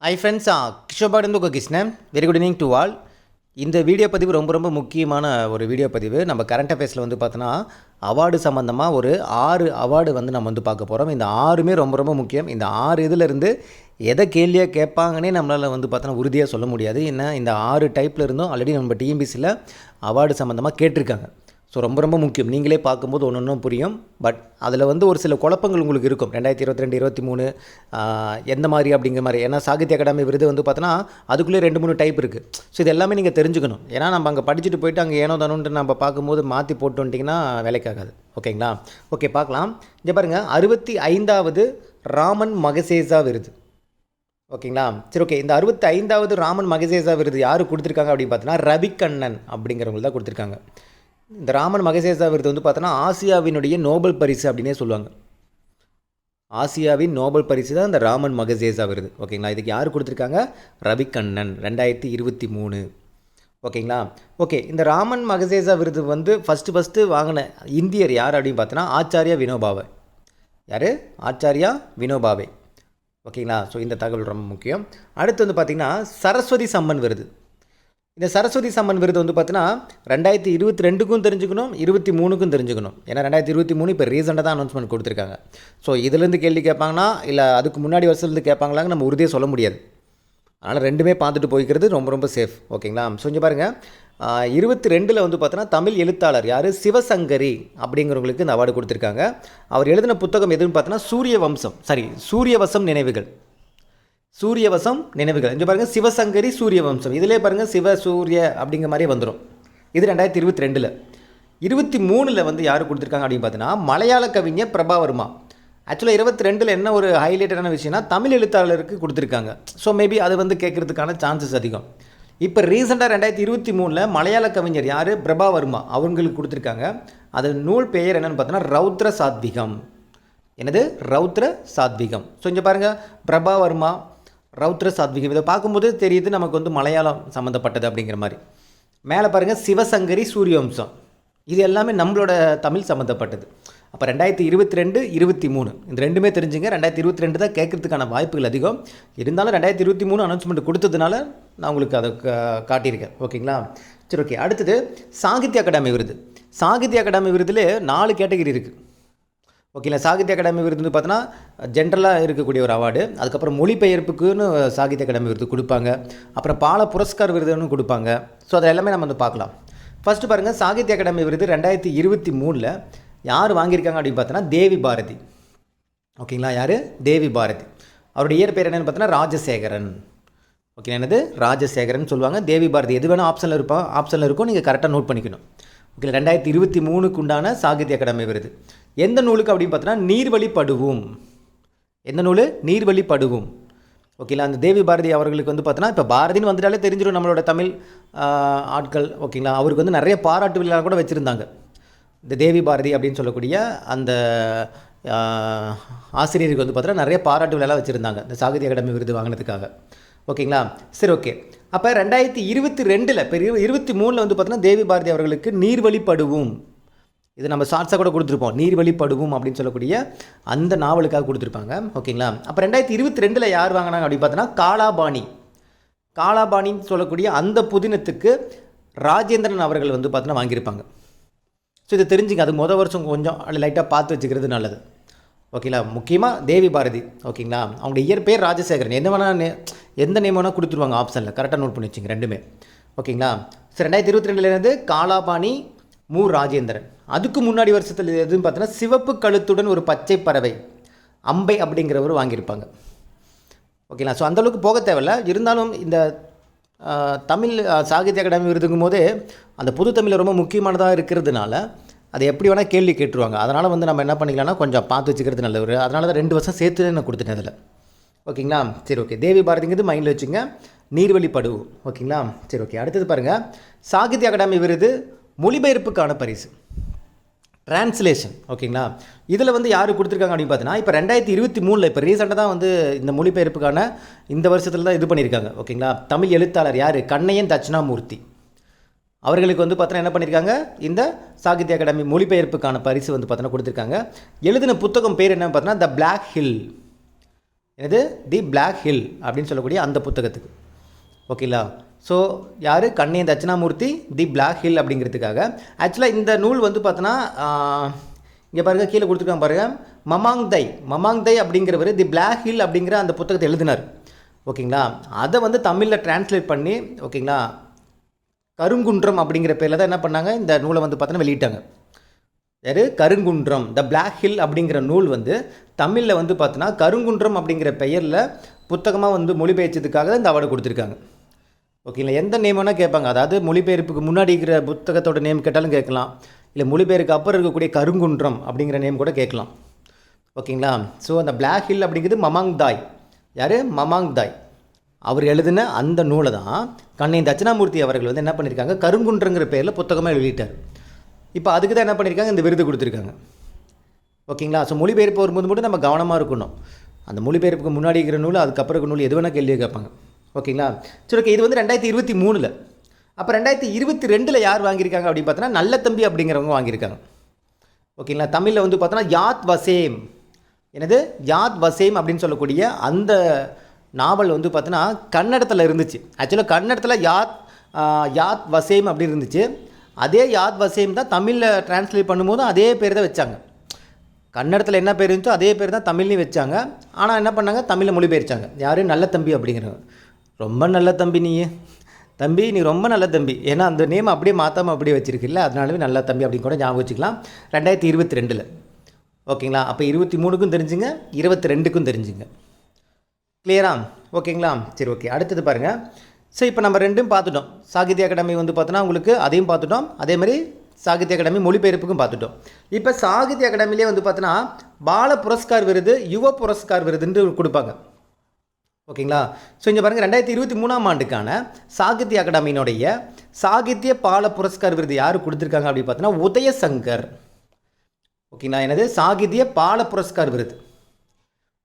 Hi friends, கிஷோபாடிந்து உங்கள் Krishnan. Very good evening to all. இந்த video பதிவு ரொம்ப முக்கியமான ஒரு வீடியோ பதிவு. நம்ம கரண்ட் அஃபேர்ஸில் பார்த்தோன்னா அவார்டு சம்மந்தமாக ஒரு 6 அவார்டு நம்ம பார்க்க போகிறோம். இந்த 6மே ரொம்ப முக்கியம். இந்த 6 இதிலிருந்து எதை கேள்வியாக கேட்பாங்கன்னே நம்மளால் பார்த்தோன்னா உறுதியாக சொல்ல முடியாது. ஏன்னா இந்த 6 டைப்பில் இருந்தும் ஆல்ரெடி நம்ம டிஎம்பிசியில் அவார்டு சம்மந்தமாக கேட்டிருக்காங்க. ஸோ ரொம்ப முக்கியம். நீங்களே பார்க்கும்போது ஒன்றும் புரியும். பட் அதில் ஒரு சில குழப்பங்கள் உங்களுக்கு இருக்கும். 2022, 23 எந்த மாதிரி அப்படிங்கிற மாதிரி. ஏன்னா சாகித்ய அகாடமி விருது பார்த்தோன்னா அதுக்குள்ளே 2-3 டைப் இருக்குது. ஸோ இது எல்லாமே நீங்கள் தெரிஞ்சுக்கணும். ஏன்னா நம்ம அங்கே படிச்சுட்டு போயிட்டு அங்கே ஏனோ தானோன்ட்டு நம்ம பார்க்கும்போது மாற்றி போட்டு வந்துட்டிங்கன்னா வேலைக்காகாது. ஓகேங்களா? ஓகே, பார்க்கலாம். இங்கே பாருங்கள், 65வது ராமன் மகசேசா விருது. ஓகேங்களா? சரி, ஓகே. இந்த 65வது ராமன் மகசேசா விருது யார் கொடுத்துருக்காங்க அப்படின்னு பார்த்தோன்னா ரவிக்கண்ணன் அப்படிங்கிறவங்க தான் கொடுத்துருக்காங்க. இந்த ராமன் மகசேசா விருது பார்த்தோன்னா ஆசியாவினுடைய நோபல் பரிசு அப்படின்னே சொல்லுவாங்க. ஆசியாவின் நோபல் பரிசு தான் இந்த ராமன் மகசேசா விருது. ஓகேங்களா? இதுக்கு யார் கொடுத்துருக்காங்க? ரவிக்கண்ணன், 2023. ஓகேங்களா? ஓகே. இந்த ராமன் மகசேசா விருது ஃபஸ்ட்டு வாங்கின இந்தியர் யார் அப்படின்னு பார்த்தோன்னா ஆச்சாரியா வினோபாவே. யார்? ஆச்சாரியா வினோபாவே. ஓகேங்களா? ஸோ இந்த தகவல் ரொம்ப முக்கியம். அடுத்து பார்த்திங்கன்னா சரஸ்வதி சம்மன் விருது. இந்த சரஸ்வதி சம்மன் விருது பார்த்தீங்கன்னா 2022க்கும் தெரிஞ்சுக்கணும், 23க்கும் தெரிஞ்சுக்கணும். ஏன்னா 2023 இப்போ ரீசெண்டாக தான் அனௌன்ஸ்மெண்ட் கொடுத்துருக்காங்க. ஸோ இதுலேருந்து கேள்வி கேட்பாங்கன்னா இல்லை அதுக்கு முன்னாடி வருஷத்துலேருந்து கேட்பாங்களாங்க நம்ம உறுதியாக சொல்ல முடியாது. அதனால் ரெண்டுமே பார்த்துட்டு போய்க்கிறது ரொம்ப சேஃப். ஓகேங்களா? ஸோ இங்கே பாருங்கள், 22ல் பார்த்தோன்னா தமிழ் எழுத்தாளர் யார்? சிவசங்கரி அப்படிங்கிறவங்களுக்கு இந்த அவார்டு கொடுத்துருக்காங்க. அவர் எழுதின புத்தகம் எதுன்னு பார்த்தோன்னா சூரியவசம் நினைவுகள். சூரியவசம் நினைவுகள். இங்கே பாருங்கள், சிவசங்கரி சூரியவம்சம். இதிலே பாருங்கள் சூரிய அப்படிங்கிற மாதிரி வந்துடும். இது 2022ல். 23ல் யார் கொடுத்துருக்காங்க அப்படின்னு பார்த்தீங்கன்னா மலையாள கவிஞர் பிரபாவர்மா. ஆக்சுவலாக 22ல் என்ன ஒரு ஹைலைட்டடான விஷயம்னா தமிழ் எழுத்தாளருக்கு கொடுத்துருக்காங்க. ஸோ மேபி அது கேட்குறதுக்கான சான்சஸ் அதிகம். இப்போ ரீசெண்டாக 2023ல் மலையாள கவிஞர் யார்? பிரபாவர்மா. அவங்களுக்கு கொடுத்துருக்காங்க. அது நூல் பெயர் என்னென்னு பார்த்தோன்னா ரௌத்ர சாத்விகம். என்னது? ரௌத்ர சாத்விகம். ஸோ இங்கே பாருங்கள், பிரபாவர்மா, ரௌத்ர சாத்விகம். இதை பார்க்கும்போது தெரியுது நமக்கு மலையாளம் சம்மந்தப்பட்டது அப்படிங்கிற மாதிரி. மேலே பாருங்கள், சிவசங்கரி சூரியவம்சம். இது எல்லாமே நம்மளோட தமிழ் சம்மந்தப்பட்டது. அப்போ 2022, 23 இந்த ரெண்டுமே தெரிஞ்சுங்க. 2022 தான் கேட்குறதுக்கான வாய்ப்புகள் அதிகம். இருந்தாலும் 2023 அனௌன்ஸ்மெண்ட் கொடுத்ததுனால நான் உங்களுக்கு அதை காட்டியிருக்கேன். ஓகேங்களா? சரி, ஓகே. அடுத்தது சாகித்ய அகாடமி விருது. சாகித்ய அகாடமி விருதில் 4 கேட்டகரி இருக்குது. ஓகேங்களா? சாகித்ய அகாடமி விருது பார்த்தோன்னா ஜென்ரலாக இருக்கக்கூடிய ஒரு அவார்டு. அதுக்கப்புறம் மொழிபெயர்ப்புக்குன்னு சாகித்ய அகாடமி விருது கொடுப்பாங்க. அப்புறம் பால புரஸ்கார் விருதுன்னு கொடுப்பாங்க. ஸோ அதை எல்லாமே நம்ம பார்க்கலாம். ஃபஸ்ட்டு பாருங்கள், சாகித்ய அகாடமி விருது 2023ல் யார் வாங்கியிருக்காங்க அப்படின்னு பார்த்தோன்னா தேவி பாரதி. ஓகேங்களா? யார்? தேவி பாரதி. அவருடைய இயற்பெயர் என்னென்னு பார்த்தோன்னா ராஜசேகரன். ஓகே, என்னது? ராஜசேகரன் சொல்லுவாங்க. தேவி பாரதி எது வேணும் ஆப்ஷனில் இருக்கும். நீங்கள் கரெக்டாக நோட் பண்ணிக்கணும். ஓகே, 2023க்கு உண்டான சாகித்ய அகாடமி விருது எந்த நூலுக்கு அப்படின்னு பார்த்தோன்னா நீர்வழி படுவோம். எந்த நூல்? நீர்வழி படுவோம். ஓகேங்களா? அந்த தேவி பாரதி அவர்களுக்கு பார்த்தோன்னா இப்போ பாரதின்னு வந்துட்டாலே தெரிஞ்சிடும் நம்மளோட தமிழ் ஆட்கள். ஓகேங்களா? அவருக்கு நிறைய பாராட்டு விழா கூட வச்சுருந்தாங்க. இந்த தேவி பாரதி அப்படின்னு சொல்லக்கூடிய அந்த ஆசிரியருக்கு பார்த்தோன்னா நிறைய பாராட்டு விழாலாம் வச்சுருந்தாங்க இந்த சாகித்ய அகாடமி விருது வாங்கினதுக்காக. ஓகேங்களா? சரி, ஓகே. அப்போ 2022ல் இப்போ 23ல் பார்த்தோன்னா தேவி பாரதி அவர்களுக்கு நீர்வழி படுவோம். இது நம்ம ஷார்ட்ஸாக கூட கொடுத்துருப்போம். நீர்வழி படுவோம் அப்படின்னு சொல்லக்கூடிய அந்த நாவலுக்காக கொடுத்துருப்பாங்க. ஓகேங்களா? அப்போ 2022ல் யார் வாங்கினாங்க அப்படின்னு பார்த்தோன்னா காலாபாணின்னு சொல்லக்கூடிய அந்த புதினத்துக்கு ராஜேந்திரன் அவர்கள் பார்த்தோன்னா வாங்கியிருப்பாங்க. ஸோ இதை தெரிஞ்சுங்க. அது வருஷம் கொஞ்சம் லைட்டாக பார்த்து வச்சுக்கிறது நல்லது. ஓகேங்களா? முக்கியமாக தேவி பாரதி. ஓகேங்களா? அவங்க இயற்பெயர் ராஜசேகரன். எந்த நேம் வேணால் கொடுத்துருவாங்க ஆப்ஷனில். கரெக்டாக நோட் பண்ணி வச்சுங்க ரெண்டுமே. ஓகேங்களா? சரி, 2022லேருந்து காலாபாணி, மு ராஜேந்திரன். அதுக்கு முன்னாடி வருஷத்தில் எதுன்னு பார்த்தோன்னா சிவப்பு கழுத்துடன் ஒரு பச்சை பறவை, அம்பை அப்படிங்கிறவர் வாங்கியிருப்பாங்க. ஓகேங்களா? ஸோ அந்தளவுக்கு போக தேவையில்ல. இருந்தாலும் இந்த தமிழ் சாகித்ய அகாடமி விருதுங்கும் போதே அந்த புது தமிழ் ரொம்ப முக்கியமானதாக இருக்கிறதுனால அதை எப்படி வேணால் கேள்வி கேட்டுருவாங்க. அதனால் நம்ம என்ன பண்ணிக்கலாம்னா கொஞ்சம் பார்த்து வச்சுக்கிறது நல்ல அதனால தான் 2 வருஷம் சேர்த்து நான் கொடுத்துட்டேன் அதில். ஓகேங்களா? சரி, ஓகே. தேவி பாரதிங்கிறது மைண்டில் வச்சுங்க. நீர்வழி படுவோம். ஓகேங்களா? சரி, ஓகே. அடுத்தது பாருங்கள், சாகித்ய அகாடமி விருது மொழிபெயர்ப்புக்கான பரிசு, டிரான்ஸ்லேஷன். ஓகேங்களா? இதில் யார் கொடுத்துருக்காங்க அப்படின்னு பார்த்தீங்கன்னா இப்போ 2023ல் இப்போ ரீசெண்டாக தான் இந்த மொழிபெயர்ப்புக்கான இந்த வருஷத்தில் தான் இது பண்ணியிருக்காங்க. ஓகேங்களா? தமிழ் எழுத்தாளர் யார்? கண்ணையன் தட்சிணாமூர்த்தி. அவர்களுக்கு பார்த்தோன்னா என்ன பண்ணியிருக்காங்க? இந்த சாகித்ய அகாடமி மொழிபெயர்ப்புக்கான பரிசு பார்த்தோன்னா கொடுத்துருக்காங்க. எழுதின புத்தகம் பேர் என்னன்னு பார்த்தோன்னா த பிளாக் ஹில். என்னது தி பிளாக் ஹில் அப்படின்னு சொல்லக்கூடிய அந்த புத்தகத்துக்கு. ஓகேங்களா? ஸோ யார்? கண்ணையன் தட்சிணாமூர்த்தி தி பிளாக் ஹில் அப்படிங்கிறதுக்காக. ஆக்சுவலாக இந்த நூல் வந்து பார்த்தோன்னா இங்கே பாருங்கள், கீழே கொடுத்துருக்காங்க பாருங்கள், மமாங்தை அப்படிங்கிறவர் தி பிளாக் ஹில் அப்படிங்கிற அந்த புத்தகத்தை எழுதினார். ஓகேங்களா? அதை வந்து தமிழில் டிரான்ஸ்லேட் பண்ணி, ஓகேங்களா, கருங்குன்றம் அப்படிங்கிற பேரில் தான் என்ன பண்ணாங்க, இந்த நூலை வந்து பார்த்தோன்னா வெளியிட்டாங்க. யார்? கருங்குன்றம், த பிளாக் ஹில் அப்படிங்கிற நூல் வந்து தமிழில் வந்து பார்த்தோன்னா கருங்குன்றம் அப்படிங்கிற பெயரில் புத்தகமாக வந்து மொழிபெயர்ச்சதுக்காக தான் இந்த அவார்டு கொடுத்துருக்காங்க. ஓகேங்களா? எந்த நேம் வேணால் கேட்பாங்க. அதாவது மொழிபெயர்ப்புக்கு முன்னாடி இருக்கிற புத்தகத்தோட நேம் கேட்டாலும் கேட்கலாம், இல்லை மொழிபெயருக்கு அப்புறம் இருக்கக்கூடிய கருங்குன்றம் அப்படிங்கிற நேம் கூட கேட்கலாம். ஓகேங்களா? ஸோ அந்த பிளாக் ஹில் அப்படிங்கிறது மமாங்தாய். யார்? மமாங்தாய் அவர் எழுதின அந்த நூலை தான் கண்ணையன் தட்சிணாமூர்த்தி அவர்கள் வந்து என்ன பண்ணியிருக்காங்க, கருங்குன்றங்கிற பேரில் புத்தகமாக எழுதிட்டார். இப்போ அதுக்கு தான் என்ன பண்ணியிருக்காங்க, இந்த விருது கொடுத்துருக்காங்க. ஓகேங்களா? ஸோ மொழிபெயர்ப்பு வரும்போது மட்டும் நம்ம கவனமாக இருக்கணும். அந்த மொழிபெயர்ப்புக்கு முன்னாடி இருக்கிற நூல், அதுக்கப்புறம் இருக்கிற நூல் எது வேணால் கேள்வியை கேட்பாங்க. ஓகேங்களா? சரி, ஓகே. இது வந்து 2023. அப்போ 2022 யார் வாங்கியிருக்காங்க அப்படின்னு பார்த்தோன்னா நல்ல தம்பி அப்படிங்கிறவங்க வாங்கியிருக்காங்க. ஓகேங்களா? தமிழில் வந்து பார்த்தோன்னா யாத் வசேம். என்னது? யாத் வசேம் அப்படின்னு சொல்லக்கூடிய அந்த நாவல் வந்து பார்த்தோன்னா கன்னடத்தில் இருந்துச்சு. ஆக்சுவலாக கன்னடத்தில் யாத் வசேம் அப்படின்னு இருந்துச்சு. அதே யாத் வசேம் தான் தமிழில் டிரான்ஸ்லேட் பண்ணும்போது அதே பேர் தான் வச்சாங்க. கன்னடத்தில் என்ன பேர் இருந்துச்சோ அதே பேர் தான் தமிழ்லையும் வச்சாங்க. ஆனால் என்ன பண்ணாங்க, தமிழில் மொழிபெயர்ச்சாங்க. யார்? நல்ல தம்பி அப்படிங்கிறவங்க. ரொம்ப நல்ல தம்பி நீ ரொம்ப நல்ல தம்பி. ஏன்னா அந்த நேம் அப்படியே மாற்றாமல் அப்படியே வச்சுருக்கில்ல, அதனாலவே நல்ல தம்பி அப்படின்னு கூட ஞாபகம் வச்சுக்கலாம். 2022. ஓகேங்களா? அப்போ 23க்கும் தெரிஞ்சுங்க, 22க்கும் தெரிஞ்சுங்க. கிளியரா? ஓகேங்களா? சரி, ஓகே. அடுத்தது பாருங்கள். ஸோ இப்போ நம்ம ரெண்டும் பார்த்துட்டோம். சாகித்ய அகாடமி வந்து பார்த்தோன்னா உங்களுக்கு அதையும் பார்த்துட்டோம், அதே மாதிரி சாகித்ய அகாடமி மொழிபெயர்ப்புக்கும் பார்த்துட்டோம். இப்போ சாகித்ய அகாடமிலே வந்து பார்த்தோன்னா பால புரஸ்கார் விருது, யுவ புரஸ்கார் விருதுன்னு கொடுப்பாங்க. ஓகேங்களா? ஸோ இங்கே பாருங்கள், 2023ஆம் ஆண்டுக்கான சாகித்ய அகாடமியினுடைய சாகித்ய பால புரஸ்கார் விருது யார் கொடுத்துருக்காங்க அப்படின்னு பார்த்தோன்னா உதயசங்கர். ஓகேங்களா? என்னது? சாகித்ய பால புரஸ்கார் விருது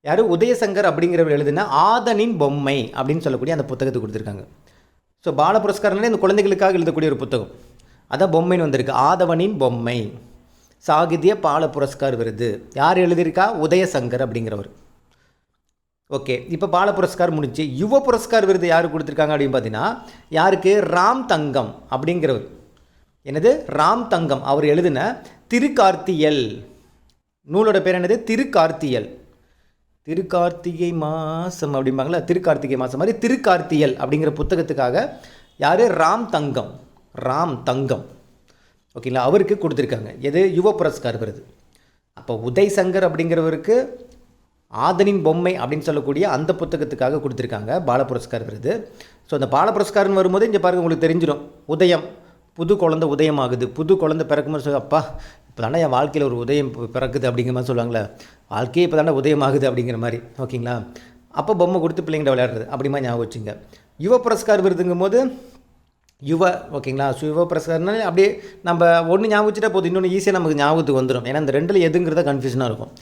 யார்? உதயசங்கர் அப்படிங்கிறவர் எழுதின ஆதனின் பொம்மை அப்படின்னு சொல்லக்கூடிய அந்த புத்தகத்தை கொடுத்துருக்காங்க. ஸோ பால புரஸ்காரம்னாலே இந்த குழந்தைகளுக்காக எழுதக்கூடிய ஒரு புத்தகம், அதான் பொம்மைன்னு வந்திருக்கு. ஆதவனின் பொம்மை சாகித்ய பால புரஸ்கார் விருது யார் எழுதியிருக்கா? உதயசங்கர் அப்படிங்கிறவர். ஓகே. இப்போ பால புரஸ்கார் முடிஞ்சு. யுவ புரஸ்கார் விருது யார் கொடுத்துருக்காங்க அப்படின்னு பார்த்தீங்கன்னா யாருக்கு? ராம் தங்கம் அப்படிங்கிறவர். என்னது? ராம் தங்கம். அவர் எழுதின திருக்கார்த்தியல் நூலோட பேர் என்னது? திருக்கார்த்தியல். திருக்கார்த்திகை மாதம் அப்படிம்பாங்களா, திருக்கார்த்திகை மாதம் மாதிரி திருக்கார்த்தியல் அப்படிங்கிற புத்தகத்துக்காக யார்? ராம் தங்கம். ஓகேங்களா? அவருக்கு கொடுத்துருக்காங்க. எது? யுவ புரஸ்கார் விருது. அப்போ உதயசங்கர் அப்படிங்கிறவருக்கு ஆதனின் பொம்மை அப்படின்னு சொல்லக்கூடிய அந்த புத்தகத்துக்காக கொடுத்துருக்காங்க பால புரஸ்கார் விருது. ஸோ அந்த பால புரஸ்கார்னு வரும்போது இங்கே பாருங்கள், உங்களுக்கு தெரிஞ்சிடும். உதயம், புது குழந்தை உதயமாகுது. புது குழந்தை பிறக்கும்போது சொல்லி, அப்பா இப்போ தானே என் வாழ்க்கையில் ஒரு உதயம் பிறக்குது அப்படிங்கிற மாதிரி சொல்லுவாங்களே, வாழ்க்கையே இப்போ தானே உதயமாகுது அப்படிங்கிற மாதிரி. ஓகேங்களா? அப்போ பொம்மை கொடுத்து பிள்ளைங்கிட்ட விளையாடுறது அப்படிமா ஞாபகம் வச்சுங்க. யுவ புரஸ்கார் விருதுங்கும் போது ஓகேங்களா? ஸோ யுவ புரஸ்கார்னாலே அப்படியே நம்ம ஒன்று ஞாபகம் வச்சுட்டா போதும், இன்னொன்று ஈஸியாக நமக்கு ஞாபகத்துக்கு வந்துடும். ஏன்னா இந்த ரெண்டில் எதுங்கிறத கன்ஃபியூஷனாக இருக்கும்.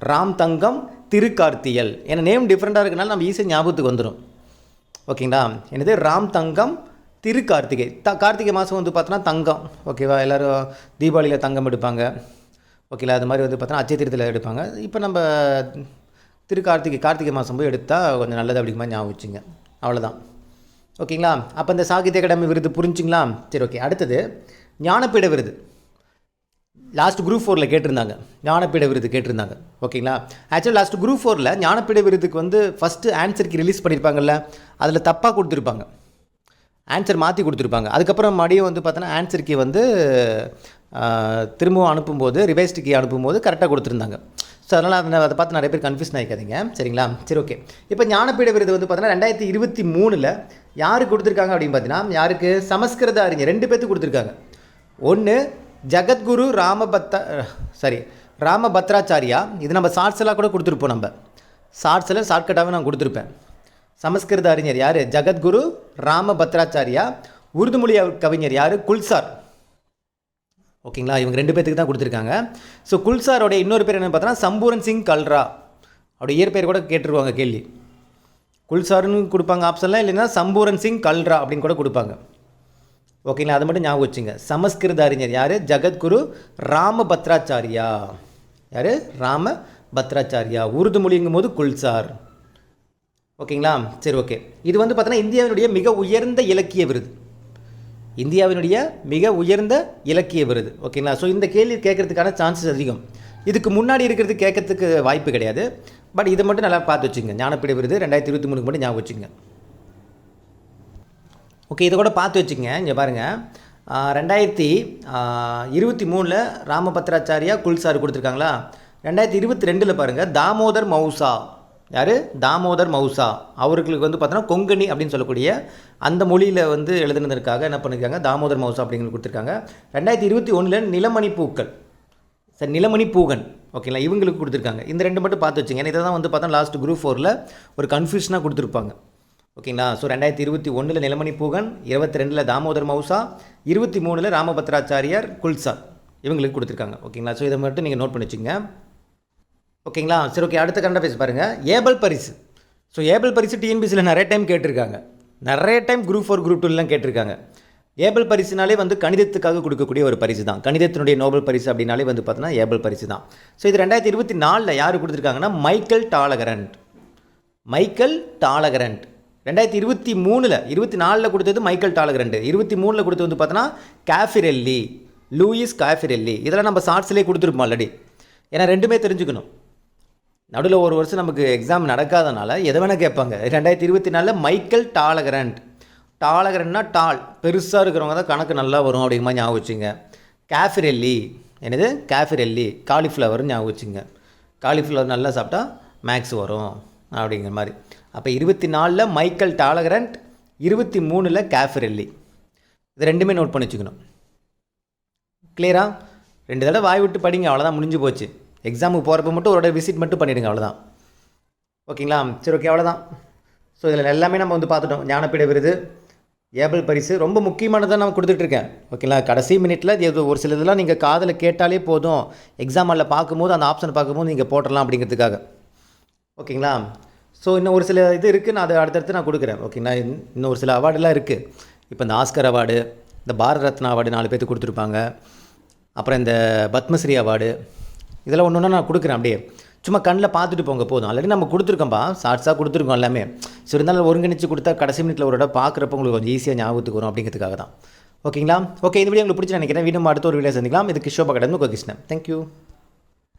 ராம் தங்கம், திருக்கார்த்தியல். ஏன்னா நேம் டிஃப்ரெண்ட்டாக இருக்கனால நம்ம ஈஸியாக ஞாபகத்துக்கு வந்துடும். ஓகேங்களா? என்னது? ராம் தங்கம், திருக்கார்த்திகை. கார்த்திகை மாதம் வந்து பார்த்தோன்னா தங்கம். ஓகேவா? எல்லோரும் தீபாவளியில் தங்கம் எடுப்பாங்க. ஓகேங்களா? அது மாதிரி வந்து பார்த்தோன்னா அச்சய திருத்தில் எடுப்பாங்க. இப்போ நம்ம கார்த்திகை மாதம் போய் எடுத்தால் கொஞ்சம் நல்லது அப்படிங்கிற மாதிரி ஞாபகம் வச்சுங்க. அவ்வளோதான். ஓகேங்களா? அப்போ இந்த சாகித்ய அகாடமி விருது புரிஞ்சுங்களா? சரி, ஓகே. அடுத்தது ஞானபீட விருது. லாஸ்ட் குரூப் 4 கேட்டிருந்தாங்க, ஞானபீட விருது கேட்டிருந்தாங்க. ஓகேங்களா? ஆக்சுவலாக லாஸ்ட் குரூப் 4 ஞானபீட விருதுக்கு வந்து ஃபஸ்ட்டு ஆன்சருக்கு ரிலீஸ் பண்ணியிருப்பாங்கல்ல, அதில் தப்பாக கொடுத்துருப்பாங்க, ஆன்சர் மாற்றி கொடுத்துருப்பாங்க. அதுக்கப்புறம் மறுபடியும் வந்து பார்த்தோன்னா ஆன்சருக்கு வந்து திரும்பவும் அனுப்பும்போது, ரிவைஸ்டுக்கு அனுப்பும்போது கரெக்டாக கொடுத்துருந்தாங்க. ஸோ அதனால் அதை பார்த்து நிறைய பேர் கன்ஃபியூஷன் ஆகிக்காதீங்க. சரிங்களா? சரி, ஓகே. இப்போ ஞானபீட விருது வந்து பார்த்தோன்னா 2023 யாருக்கு கொடுத்துருக்காங்க அப்படின்னு பார்த்தீங்கன்னா யாருக்கு? சமஸ்கிருத அறிஞர் 2 பேர்த்துக்கு கொடுத்துருக்காங்க. ஒன்று ஜகத்குரு ராமபத்ராச்சாரியா. இது நம்ம ஷார்ட்ஸ் எல்லாம் கூட கொடுத்துருப்போம், நம்ம ஷார்ட்ஸில் ஷார்ட்கட்டாகவே நான் கொடுத்துருப்பேன். சமஸ்கிருத அறிஞர் யார்? ஜகத்குரு ராமபத்ராச்சாரியா. உருது மொழி கவிஞர் யார்? குல்சார். ஓகேங்களா? இவங்க 2 பேர்த்துக்கு தான் கொடுத்துருக்காங்க. ஸோ குல்சாரோடைய இன்னொரு பேர் என்னென்னு பார்த்தோன்னா சம்பூரன் சிங் கல்ரா. அவருடைய இயற்பெயர் கூட கேட்டுருவாங்க கேள்வி. குல்சார்னு கொடுப்பாங்க ஆப்ஷனில், இல்லைன்னா சம்பூரன் சிங் கல்ரா அப்படின்னு கூட கொடுப்பாங்க. ஓகேங்களா? அதை மட்டும் ஞாபகம் வச்சுங்க. சமஸ்கிருத அறிஞர் யார்? ஜகத்குரு ராமபத்ராச்சாரியா. யார்? ராமபத்ராச்சாரியா. உருது மொழிங்கும் போது குல்சார். ஓகேங்களா? சரி, ஓகே. இது வந்து பார்த்தீங்கன்னா இந்தியாவினுடைய மிக உயர்ந்த இலக்கிய விருது. இந்தியாவினுடைய மிக உயர்ந்த இலக்கிய விருது. ஓகேங்களா? ஸோ இந்த கேள்வி கேட்கறதுக்கான சான்சஸ் அதிகம். இதுக்கு முன்னாடி இருக்கிறது கேட்கறதுக்கு வாய்ப்பு கிடையாது. பட் இதை மட்டும் நல்லா பார்த்து வச்சுங்க. ஞானப்பீட விருது 2023 மட்டும் ஞாபகம் வச்சுங்க. ஓகே, இதை கூட பார்த்து வச்சுங்க. இங்கே பாருங்கள், 2023 ராமபத்ராச்சாரியா குல்சார் கொடுத்துருக்காங்களா? 2022 பாருங்கள், தாமோதர் மௌசா. யார்? தாமோதர் மௌசா. அவர்களுக்கு வந்து பார்த்தோன்னா கொங்கணி அப்படின்னு சொல்லக்கூடிய அந்த மொழியில் வந்து எழுதுனதற்காக என்ன பண்ணியிருக்காங்க, தாமோதர் மௌசா அப்படிங்கிறது கொடுத்துருக்காங்க. 2021 நிலமணி பூக்கள், சார் நிலமணி பூகன். ஓகேங்களா? இவங்களுக்கு கொடுத்துருக்காங்க. இந்த ரெண்டு மட்டும் பார்த்து வச்சுங்க. இதை தான் வந்து பார்த்தா லாஸ்ட் குரூப் 4 ஒரு கன்ஃபியூஷனாக கொடுத்துருப்பாங்க. ஓகேங்களா? ஸோ 2021 நிலமணி பூகன், 22 தாமோதர் மௌசா, 23 ராமபத்ராச்சாரியார் குல்சார் இவங்களுக்கு கொடுத்துருக்காங்க. ஓகேங்களா? ஸோ இதை மட்டும் நீங்கள் நோட் பண்ணி வச்சுங்க. ஓகேங்களா? சரி, ஓகே. அடுத்த கரண்ட் அஃபேர்ஸ் பாருங்கள், ஏபல் பரிசு. ஸோ ஏபல் பரிசு டிஎன்பிசியில் நிறைய டைம் கேட்டிருக்காங்க. நிறைய டைம் குரூப் 4 குரூப் 2 கேட்டிருக்காங்க. ஏபல் பரிசுனாலே வந்து கணிதத்துக்காக கொடுக்கக்கூடிய ஒரு பரிசு தான். கணிதத்தினுடைய நோபல் பரிசு அப்படின்னாலே வந்து பார்த்தோன்னா ஏபல் பரிசு தான். ஸோ இது 2024 யார் கொடுத்துருக்காங்கன்னா மைக்கேல் டாலகரண்ட். மைக்கேல் டாலகரண்ட் 2023 24 கொடுத்தது மைக்கேல் டாலகரண்ட். 23 கொடுத்தது வந்து பார்த்தோன்னா காஃபிரெல்லி, லூயிஸ் காஃபிரெல்லி. இதெல்லாம் நம்ம ஷார்ட்ஸ்லேயே கொடுத்துருப்போம் ஆல்ரெடி. ஏன்னா ரெண்டுமே தெரிஞ்சுக்கணும். நடுவில் ஒரு வருஷம் நமக்கு எக்ஸாம் நடக்காதனால எதை வேணால் கேட்பாங்க. 2024 மைக்கேல் டாலகரண்ட். டாலகரண்ட்னா டால், பெருசாக இருக்கிறவங்க தான் கணக்கு நல்லா வரும் அப்படிங்கிற மாதிரி ஞாபகம் வச்சுங்க. காஃபிரெல்லி, என்னது? காஃபிரெல்லி, காலிஃப்ளவர் ஞாபகம் வச்சுங்க. காலிஃப்ளவர் நல்லா சாப்பிட்டா மேக்ஸ் வரும் அப்படிங்கிற மாதிரி. அப்போ 24 மைக்கேல் டாலகரண்ட், 23 காஃபிரெல்லி. இது ரெண்டுமே நோட் பண்ணி வச்சுக்கணும். கிளியரா? 2 தடவை வாய் விட்டு படிங்க, அவ்வளோதான், முடிஞ்சு போச்சு. எக்ஸாமுக்கு போகிறப்ப மட்டும் ஒரு விசிட் மட்டும் பண்ணிவிடுங்க, அவ்வளோதான். ஓகேங்களா? சரி, ஓகே, அவ்வளோதான். ஸோ இதில் எல்லாமே நம்ம வந்து பார்த்துட்டோம். ஞானப்பீட விருது, ஏபல் பரிசு ரொம்ப முக்கியமானதாக நான் கொடுத்துட்ருக்கேன். ஓகேங்களா? கடைசி மினிட்டில் இது ஒரு சில இதெல்லாம் நீங்கள் காதில் கேட்டாலே போதும், எக்ஸாம் ஹாலில் பார்க்கும்போது அந்த ஆப்ஷன் பார்க்கும்போது நீங்கள் போட்டுடலாம் அப்படிங்கிறதுக்காக. ஓகேங்களா? ஸோ இன்னும் ஒரு சில இது இருக்குது, நான் அதை அடுத்தடுத்து நான் கொடுக்குறேன். ஓகேங்களா? இன்னும் ஒரு சில அவார்டெலாம் இருக்குது. இப்போ இந்த ஆஸ்கர் அவார்டு, இந்த பாரத ரத்னா அவார்டு 4 பேருக்கு கொடுத்துருப்பாங்க. அப்புறம் இந்த பத்மஸ்ரீ அவார்டு, இதெல்லாம் ஒன்று ஒன்றா நான் கொடுக்குறேன். அப்படியே சும்மா கண்ணில் பார்த்துட்டு போங்க போதும். ஆல்ரெடி நம்ம கொடுத்துருக்கோம்ப்பா, ஷார்ட்ஸாக கொடுத்துருக்கோம் எல்லாமே. ஸோ இருந்தாலும் ஒருங்கிணைச்சு கொடுத்தா கடைசி மினிட்டில் ஒரு இடம் பார்க்குறப்ப உங்களுக்கு கொஞ்சம் ஈஸியாக ஞாபகத்துக்கு வரும் அப்படிங்கிறதுக்காக தான். ஓகேங்களா? ஓகே, இந்த வீடியோ உங்களுக்கு பிடிச்சி நினைக்கிறேன். வீடியோ அடுத்த ஒரு வீடியோ சந்திக்கலாம். இது கிஷோபா கடந்து கிருஷ்ணன். தேங்க்யூ.